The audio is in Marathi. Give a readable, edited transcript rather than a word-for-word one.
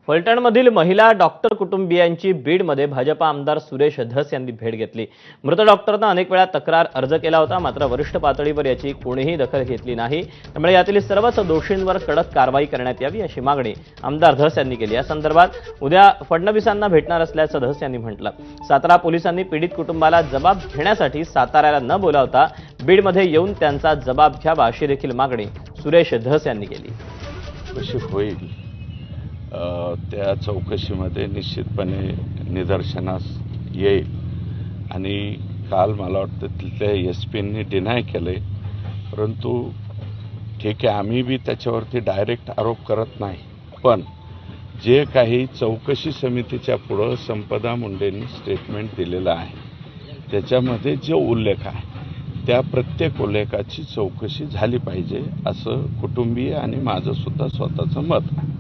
फलटणमधील महिला डॉक्टर कुटुंबियांची बीडमध्ये भाजपा आमदार सुरेश धस यांनी भेट घेतली। मृत डॉक्टरनं अनेक वेळा तक्रार अर्ज केला होता, मात्र वरिष्ठ पातळीवर याची कोणीही दखल घेतली नाही। त्यामुळे यातील सर्वच दोषींवर कडक कारवाई करण्यात यावी अशी मागणी आमदार धस यांनी केली। या संदर्भात उद्या फडणवीसांना भेटणार असल्याचं धस यांनी म्हटलं। सातारा पोलिसांनी पीडित कुटुंबाला जबाब घेण्यासाठी साताऱ्याला न बोलावता बीडमध्ये येऊन त्यांचा जबाब घ्यावा अशी देखील मागणी सुरेश धस यांनी केली। कशी होईल त्या चौकशीमध्ये निश्चितपणे निदर्शनास येईल आणि काल मला वाटतं तिथल्या एसपींनी डिनाय केले, परंतु ठीक आहे, आम्ही बी त्याच्यावरती डायरेक्ट आरोप करत नाही, पण जे काही चौकशी समितीच्या पुढं संपदा मुंडेंनी स्टेटमेंट दिलेलं आहे त्याच्यामध्ये जो उल्लेख आहे त्या प्रत्येक उल्लेखाची चौकशी झाली पाहिजे असं कुटुंबीय आणि माझं सुद्धा स्वतःचं मत आहे।